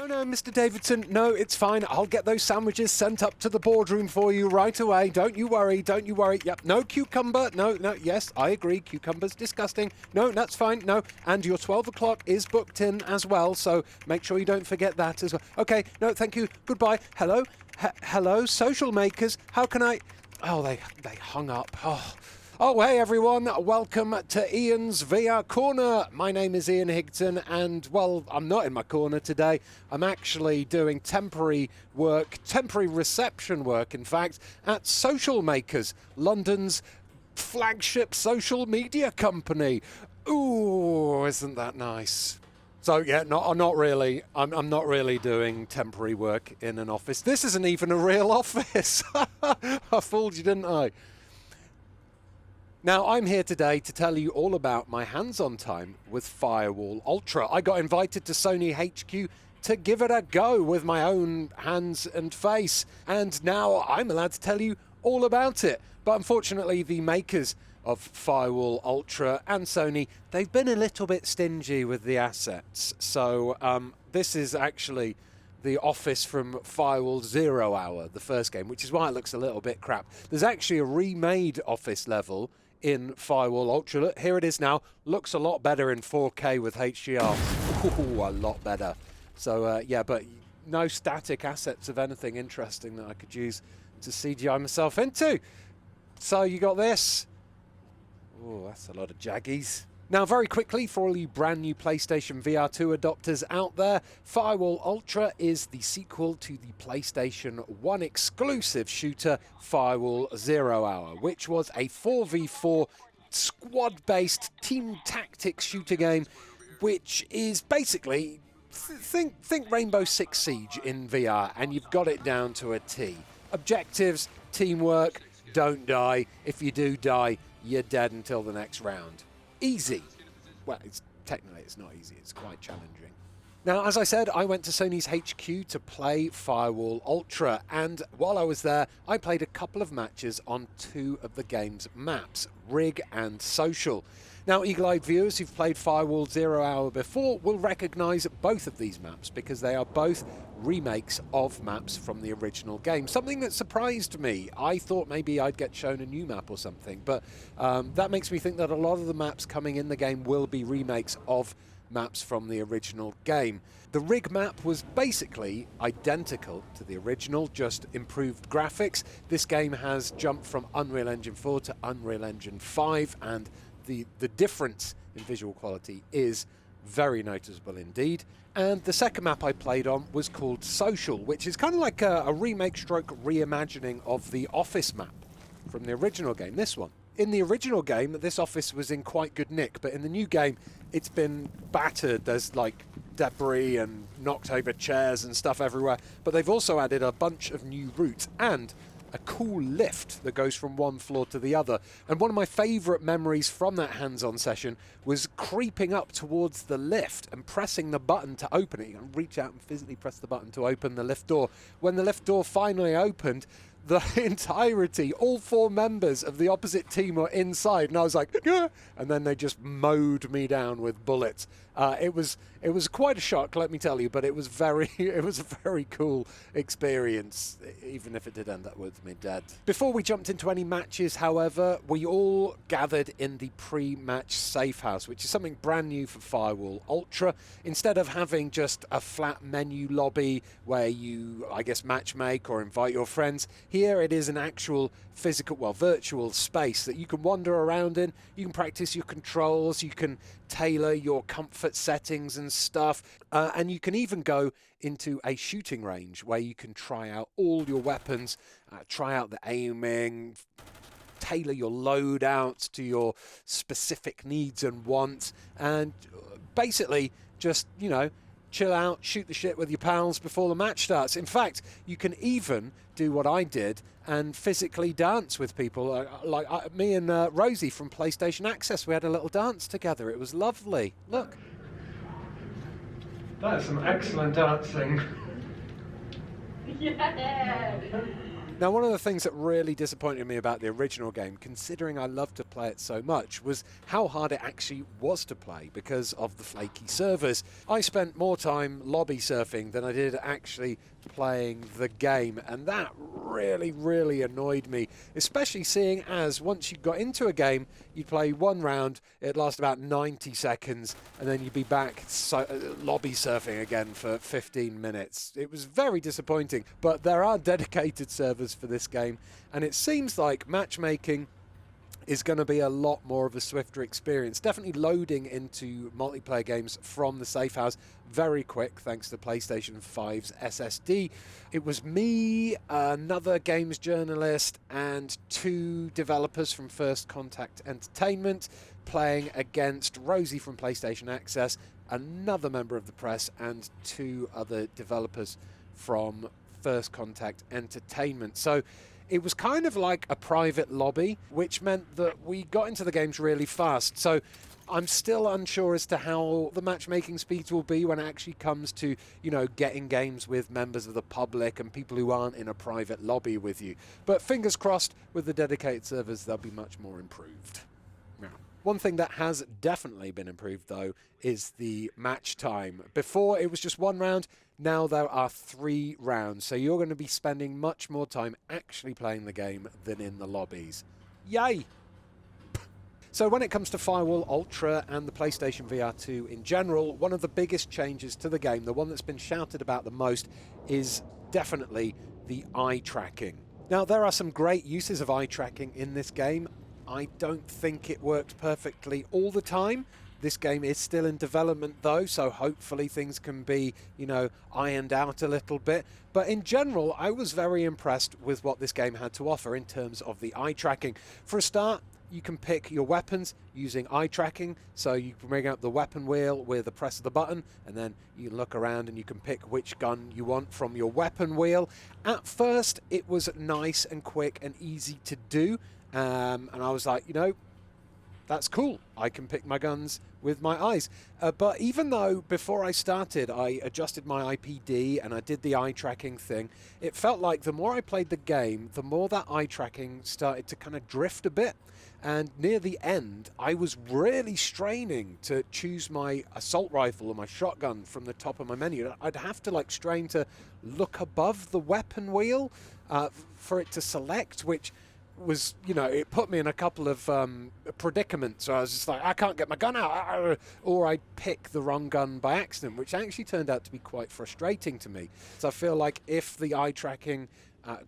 No, Mr. Davidson, no, it's fine. I'll get those sandwiches sent up to the boardroom for you right away. Don't you worry, don't you worry. Yep, no cucumber. No, yes, I agree. Cucumber's disgusting. No, that's fine. No, and your 12 o'clock is booked in as well, so make sure you don't forget that as well. Okay, no, thank you. Goodbye. Hello? Hello, social makers. How can I... Oh, they hung up. Oh, hey everyone, welcome to Ian's VR Corner. My name is Ian Higton and, well, I'm not in my corner today. I'm actually doing temporary reception work, in fact, at Social Makers, London's flagship social media company. Ooh, isn't that nice? So yeah, I'm not really doing temporary work in an office. This isn't even a real office. I fooled you, didn't I? Now, I'm here today to tell you all about my hands-on time with Firewall Ultra. I got invited to Sony HQ to give it a go with my own hands and face, and now I'm allowed to tell you all about it. But unfortunately, the makers of Firewall Ultra and Sony, they've been a little bit stingy with the assets. So this is actually the office from Firewall 0 Hour, the first game, which is why it looks a little bit crap. There's actually a remade office level in Firewall Ultra. Look, here it is now. Looks a lot better in 4K with HDR. Ooh, a lot better. So yeah, but no static assets of anything interesting that I could use to CGI myself into. So you got this. Oh, that's a lot of jaggies. Now, very quickly, for all you brand new PlayStation VR2 adopters out there, Firewall Ultra is the sequel to the PlayStation 1 exclusive shooter Firewall 0 Hour, which was a 4v4 squad-based team tactics shooter game, which is basically, think Rainbow Six Siege in VR, and you've got it down to a T. Objectives, teamwork, don't die. If you do die, you're dead until the next round. Easy. Well, technically it's not easy, it's quite challenging. Now, as I said, I went to Sony's HQ to play Firewall Ultra, and while I was there, I played a couple of matches on 2 of the game's maps, Rig and Social. Now, eagle-eyed viewers who've played Firewall 0 Hour before will recognise both of these maps because they are both remakes of maps from the original game. Something that surprised me. I thought maybe I'd get shown a new map or something, but that makes me think that a lot of the maps coming in the game will be remakes of maps from the original game. The Rig map was basically identical to the original, just improved graphics. This game has jumped from Unreal Engine 4 to Unreal Engine 5, and the difference in visual quality is very noticeable indeed. And the second map I played on was called Social, which is kind of like a remake stroke reimagining of the office map from the original game, this one. In the original game, this office was in quite good nick, but in the new game, it's been battered. There's like debris and knocked over chairs and stuff everywhere. But they've also added a bunch of new routes and a cool lift that goes from one floor to the other. And one of my favourite memories from that hands-on session was creeping up towards the lift and pressing the button to open it. You can reach out and physically press the button to open the lift door. When the lift door finally opened, the entirety, all 4 members of the opposite team were inside, and I was like, "Gah!" And then they just mowed me down with bullets. It was quite a shock, let me tell you, but it was a very cool experience, even if it did end up with me dead. Before we jumped into any matches, however, we all gathered in the pre-match safe house, which is something brand new for Firewall Ultra. Instead of having just a flat menu lobby where you, I guess, matchmake or invite your friends, here it is an actual physical, well, virtual space that you can wander around in. You can practice your controls, you can tailor your comfort settings and stuff, and you can even go into a shooting range where you can try out all your weapons, try out the aiming, tailor your loadouts to your specific needs and wants, and basically just, you know, chill out, shoot the shit with your pals before the match starts. In fact, you can even do what I did and physically dance with people. Me and Rosie from PlayStation Access, we had a little dance together. It was lovely. Look. That is some excellent dancing. Yeah. Now, one of the things that really disappointed me about the original game, considering I loved to play it so much, was how hard it actually was to play because of the flaky servers. I spent more time lobby surfing than I did actually playing the game, and that really annoyed me, especially seeing as once you got into a game, you'd play one round, it'd last about 90 seconds, and then you'd be back lobby surfing again for 15 minutes. It was very disappointing, but there are dedicated servers for this game, and it seems like matchmaking is going to be a lot more of a swifter experience. Definitely loading into multiplayer games from the safe house very quick thanks to PlayStation 5's SSD. It was me, another games journalist, and 2 developers from First Contact Entertainment playing against Rosie from PlayStation Access, another member of the press, and 2 other developers from First Contact Entertainment. So it was kind of like a private lobby, which meant that we got into the games really fast. So I'm still unsure as to how the matchmaking speeds will be when it actually comes to, you know, getting games with members of the public and people who aren't in a private lobby with you. But fingers crossed, with the dedicated servers, they'll be much more improved. Now, one thing that has definitely been improved, though, is the match time. Before, it was just 1 round. Now there are 3 rounds, so you're going to be spending much more time actually playing the game than in the lobbies. Yay! So when it comes to Firewall Ultra and the PlayStation VR2 in general, one of the biggest changes to the game, the one that's been shouted about the most, is definitely the eye tracking. Now, there are some great uses of eye tracking in this game. I don't think it worked perfectly all the time. This game is still in development though, so hopefully things can be, you know, ironed out a little bit. But in general, I was very impressed with what this game had to offer in terms of the eye tracking. For a start, you can pick your weapons using eye tracking, so you can bring up the weapon wheel with a press of the button, and then you can look around and you can pick which gun you want from your weapon wheel. At first, it was nice and quick and easy to do, and I was like, you know, that's cool. I can pick my guns with my eyes. But even though before I started, I adjusted my IPD and I did the eye tracking thing, it felt like the more I played the game, the more that eye tracking started to kind of drift a bit. And near the end, I was really straining to choose my assault rifle or my shotgun from the top of my menu. I'd have to like strain to look above the weapon wheel for it to select, which was, you know, it put me in a couple of predicaments. So I was just like, I can't get my gun out, or I pick the wrong gun by accident, which actually turned out to be quite frustrating to me. So I feel like if the eye tracking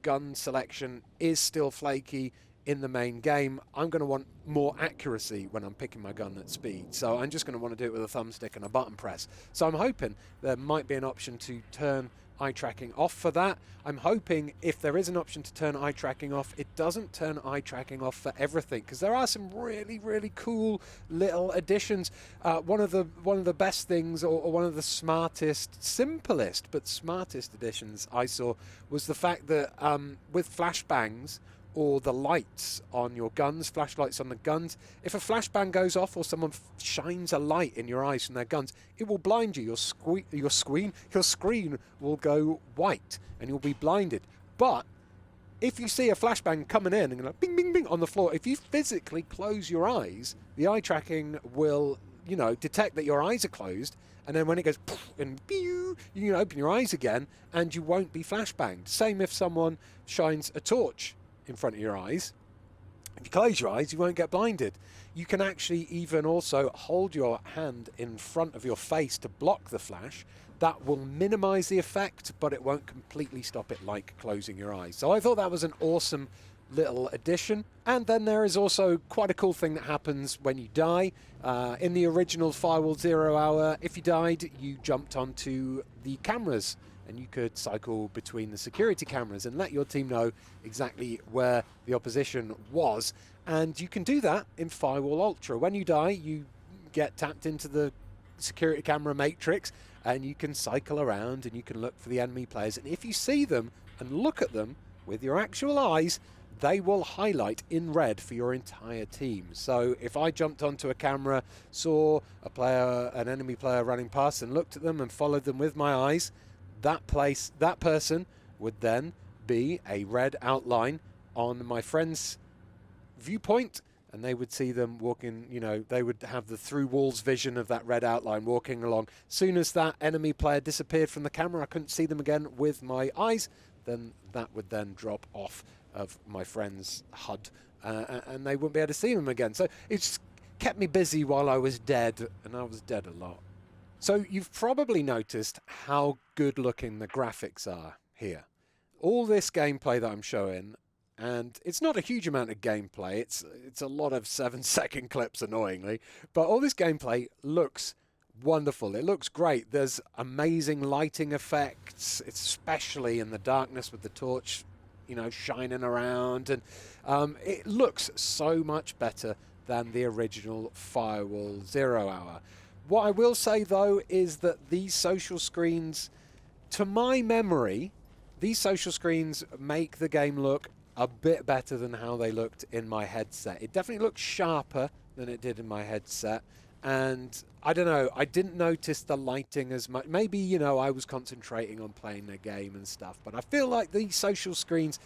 gun selection is still flaky in the main game, I'm going to want more accuracy when I'm picking my gun at speed. So I'm just going to want to do it with a thumbstick and a button press. So I'm hoping there might be an option to turn eye tracking off for that. I'm hoping if there is an option to turn eye tracking off, it doesn't turn eye tracking off for everything, because there are some really cool little additions. One of the best things, or one of the smartest, simplest but smartest additions I saw was the fact that with flashbangs, or the lights on your guns, flashlights on the guns, if a flashbang goes off or someone shines a light in your eyes from their guns, it will blind you. Your screen will go white and you'll be blinded. But if you see a flashbang coming in and like bing, bing, bing on the floor, if you physically close your eyes, the eye tracking will, you know, detect that your eyes are closed, and then when it goes poof and pew, you can open your eyes again and you won't be flashbanged. Same if someone shines a torch in front of your eyes. If you close your eyes, you won't get blinded. You can actually even also hold your hand in front of your face to block the flash. That will minimize the effect, but it won't completely stop it like closing your eyes. So I thought that was an awesome little addition. And then there is also quite a cool thing that happens when you die. In the original Firewall 0 Hour, if you died, you jumped onto the cameras, and you could cycle between the security cameras and let your team know exactly where the opposition was. And you can do that in Firewall Ultra. When you die, you get tapped into the security camera matrix, and you can cycle around and you can look for the enemy players. And if you see them and look at them with your actual eyes, they will highlight in red for your entire team. So if I jumped onto a camera, saw an enemy player running past and looked at them and followed them with my eyes, that person would then be a red outline on my friend's viewpoint, and they would see them walking, you know, they would have the through walls vision of that red outline walking along. Soon as that enemy player disappeared from the camera, I couldn't see them again with my eyes, then that would then drop off of my friend's HUD, and they wouldn't be able to see them again. So it's kept me busy while I was dead, and I was dead a lot. So you've probably noticed how good looking the graphics are here. All this gameplay that I'm showing, and it's not a huge amount of gameplay, it's a lot of 7-second clips, annoyingly, but all this gameplay looks wonderful. It looks great. There's amazing lighting effects, especially in the darkness with the torch, you know, shining around, and it looks so much better than the original Firewall 0 Hour. What I will say, though, is that these social screens, to my memory, these social screens make the game look a bit better than how they looked in my headset. It definitely looks sharper than it did in my headset. And I don't know, I didn't notice the lighting as much. Maybe, you know, I was concentrating on playing the game and stuff. But I feel like these social screens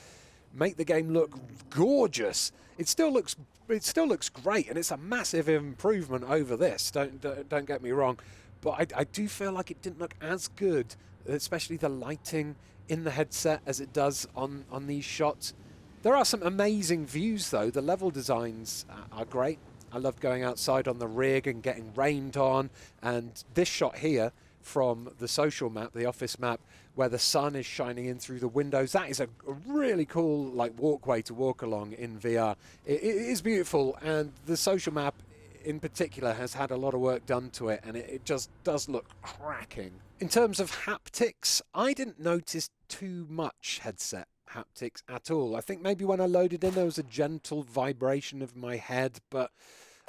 make the game look gorgeous. It still looks great, and it's a massive improvement over this. Don't get me wrong, but I do feel like it didn't look as good, especially the lighting in the headset, as it does on these shots. There are some amazing views, though. The level designs are great. I love going outside on the rig and getting rained on, and this shot here from the social map, the office map, where the sun is shining in through the windows, that is a really cool like walkway to walk along in VR. It is beautiful, and the social map in particular has had a lot of work done to it, and it just does look cracking. In terms of haptics, I didn't notice too much headset haptics at all. I think maybe when I loaded in there was a gentle vibration of my head, but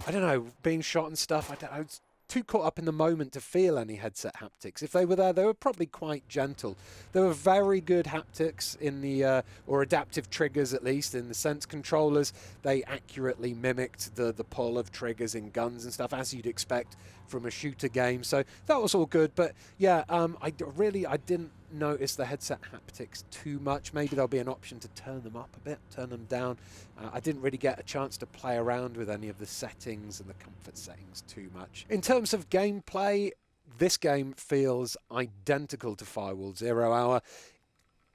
I don't know, being shot and stuff, I was too caught up in the moment to feel any headset haptics. If they were there, they were probably quite gentle. There were very good haptics in the, or adaptive triggers at least, in the sense controllers. They accurately mimicked the pull of triggers in guns and stuff, as you'd expect from a shooter game. So that was all good. But yeah, I didn't notice the headset haptics too much. Maybe there'll be an option to turn them up a bit, turn them down. I didn't really get a chance to play around with any of the settings and the comfort settings too much. In terms of gameplay, this game feels identical to Firewall 0 Hour.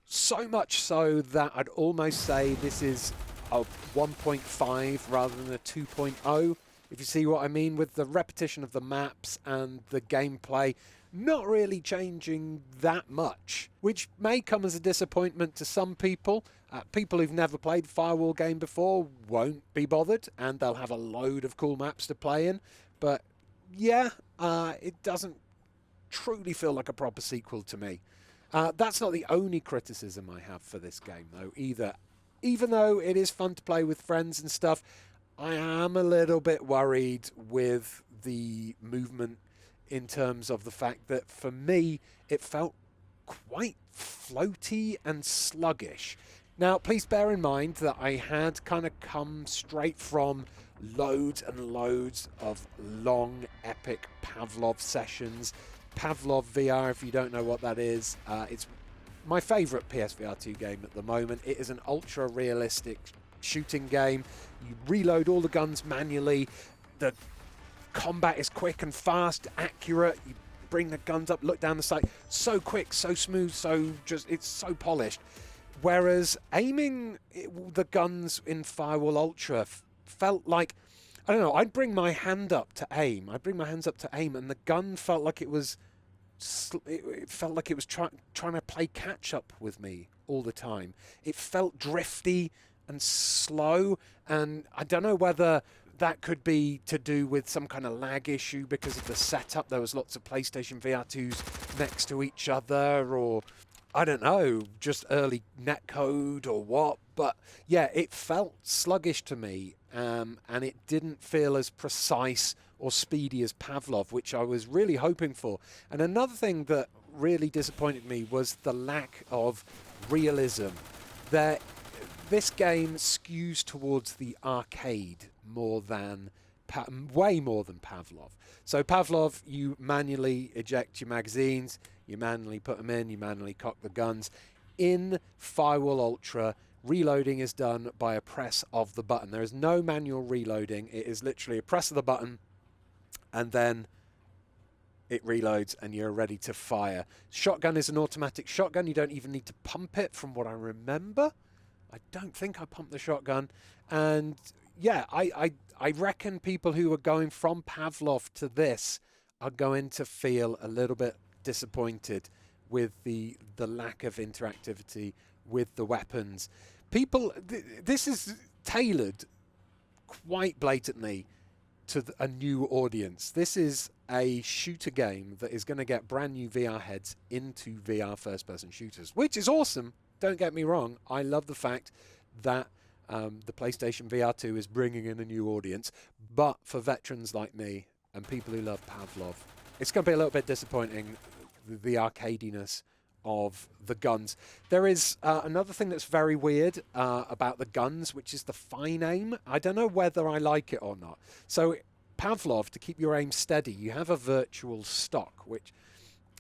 So much so that I'd almost say this is a 1.5 rather than a 2.0, if you see what I mean, with the repetition of the maps and the gameplay not really changing that much, which may come as a disappointment to some people. People who've never played a Firewall game before won't be bothered, and they'll have a load of cool maps to play in. But yeah, it doesn't truly feel like a proper sequel to me. That's not the only criticism I have for this game, though, either. Even though it is fun to play with friends and stuff, I am a little bit worried with the movement, in terms of the fact that, for me, it felt quite floaty and sluggish. Now, please bear in mind that I had kind of come straight from loads and loads of long, epic Pavlov sessions. Pavlov VR, if you don't know what that is, it's my favourite PSVR2 game at the moment. It is an ultra-realistic shooting game. You reload all the guns manually. The combat is quick and fast, accurate. You bring the guns up, look down the sight. So quick, so smooth, it's so polished. Whereas aiming the guns in Firewall Ultra felt like, I don't know, I'd bring my hand up to aim. And the gun felt like it was trying to play catch up with me all the time. It felt drifty and slow, and I don't know whether that could be to do with some kind of lag issue because of the setup. There was lots of PlayStation VR2s next to each other, or I don't know, just early netcode or what. But yeah, it felt sluggish to me, and it didn't feel as precise or speedy as Pavlov, which I was really hoping for. And another thing that really disappointed me was the lack of realism. This game skews towards the arcade more than, way more than Pavlov. So Pavlov, you manually eject your magazines, you manually put them in, you manually cock the guns. in Firewall Ultra, reloading is done by a press of the button. There is no manual reloading. It is literally a press of the button, and then it reloads and you're ready to fire. Shotgun is an automatic shotgun. You don't even need to pump it, from what I remember. I don't think I pumped the shotgun. And yeah, I reckon people who are going from Pavlov to this are going to feel a little bit disappointed with the lack of interactivity with the weapons. People, this is tailored quite blatantly to a new audience. This is a shooter game that is going to get brand new VR heads into VR first-person shooters, which is awesome. Don't get me wrong. I love the fact that the PlayStation VR2 is bringing in a new audience. But for veterans like me and people who love Pavlov, it's going to be a little bit disappointing, the arcadiness of the guns. There is another thing that's very weird about the guns, which is the fine aim. I don't know whether I like it or not. So Pavlov, to keep your aim steady, you have a virtual stock, which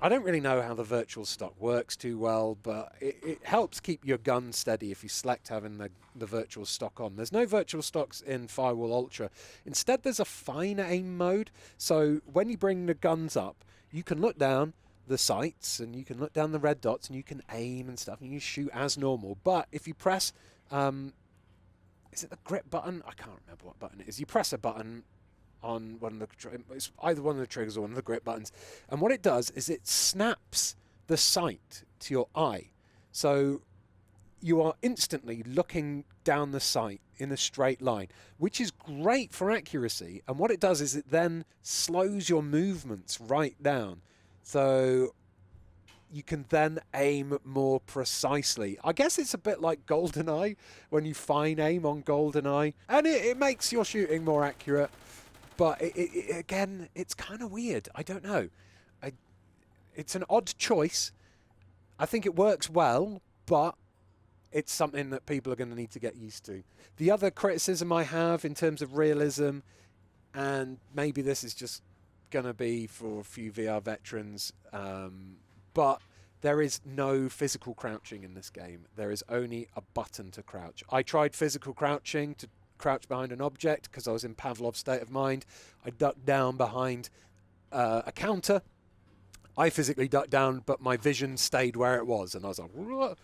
I don't really know how the virtual stock works too well, but it helps keep your gun steady if you select having the virtual stock on. There's no virtual stocks in Firewall Ultra. Instead, there's a fine aim mode. So when you bring the guns up, you can look down the sights and you can look down the red dots and you can aim and stuff and you shoot as normal. But if you press, is it the grip button? I can't remember what button it is. You press a button on one of the, it's either one of the triggers or one of the grip buttons, and what it does is it snaps the sight to your eye, so you are instantly looking down the sight in a straight line, which is great for accuracy. And what it does is it then slows your movements right down, so you can then aim more precisely. I guess it's a bit like GoldenEye, when you fine aim on GoldenEye, and it makes your shooting more accurate. But again, it's kind of weird. I don't know. It's an odd choice. I think it works well, but it's something that people are going to need to get used to. The other criticism I have in terms of realism, and maybe this is just going to be for a few VR veterans, but there is no physical crouching in this game. There is only a button to crouch. I tried physical crouching to crouch behind an object because I was in Pavlov's state of mind. I ducked down behind a counter. I physically ducked down, but my vision stayed where it was, and I was like, whoa,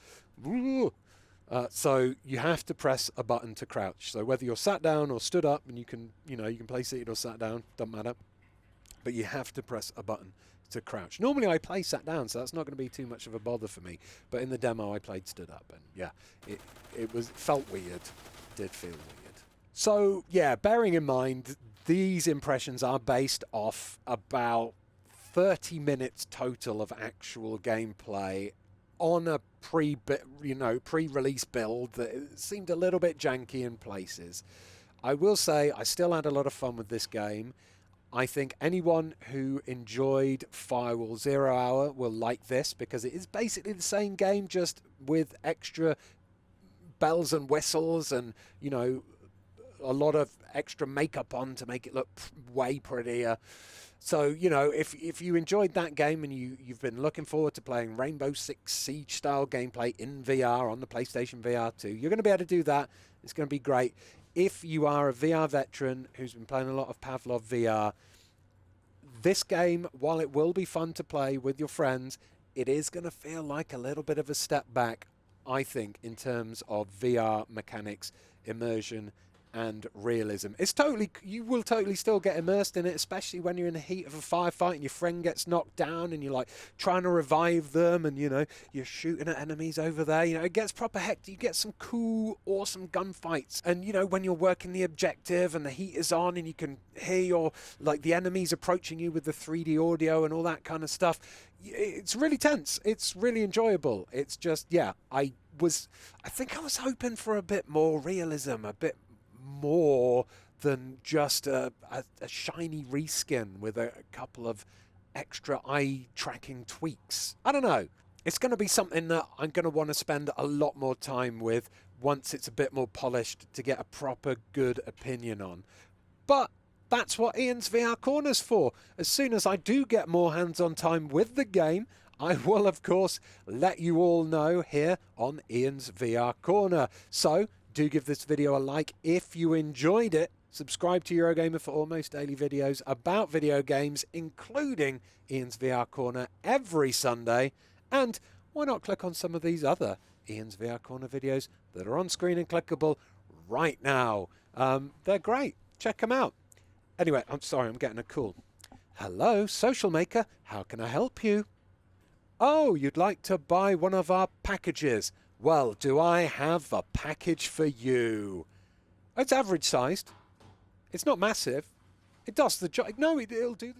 whoa. So you have to press a button to crouch. So whether you're sat down or stood up, and you can play seated or sat down, doesn't matter. But you have to press a button to crouch. Normally I play sat down, so that's not going to be too much of a bother for me. But in the demo I played stood up, and yeah, it felt weird. Did feel weird. So yeah, bearing in mind these impressions are based off about 30 minutes total of actual gameplay on a pre-release build that seemed a little bit janky in places. I will say I still had a lot of fun with this game. I think anyone who enjoyed Firewall 0 Hour will like this, because it is basically the same game, just with extra bells and whistles and, a lot of extra makeup on to make it look way prettier. So, if you enjoyed that game and you've been looking forward to playing Rainbow Six Siege style gameplay in VR on the PlayStation VR2, you're going to be able to do that. It's going to be great. If you are a VR veteran who's been playing a lot of Pavlov VR, this game, while it will be fun to play with your friends, it is going to feel like a little bit of a step back, I think, in terms of VR mechanics, immersion, and realism. You will totally still get immersed in it, especially when you're in the heat of a firefight and your friend gets knocked down and you're like trying to revive them, and you're shooting at enemies over there. It gets proper hectic. You get some cool, awesome gunfights, and when you're working the objective and the heat is on and you can hear the enemies approaching you with the 3D audio and all that kind of stuff. It's really tense. It's really enjoyable. It's just, yeah, I think I was hoping for a bit more realism, a bit more than just a shiny reskin with a couple of extra eye tracking tweaks. I don't know. It's going to be something that I'm going to want to spend a lot more time with once it's a bit more polished to get a proper good opinion on. But that's what Ian's VR Corner's for. As soon as I do get more hands-on time with the game, I will, of course, let you all know here on Ian's VR Corner. So, do give this video a like if you enjoyed it. Subscribe to Eurogamer for almost daily videos about video games, including Ian's VR Corner every Sunday. And why not click on some of these other Ian's VR Corner videos that are on screen and clickable right now. They're great. Check them out. Anyway, I'm sorry, I'm getting a call. Hello, Social Maker. How can I help you? Oh, you'd like to buy one of our packages. Well, do I have a package for you? It's average sized. It's not massive. It does the job. No, it'll do the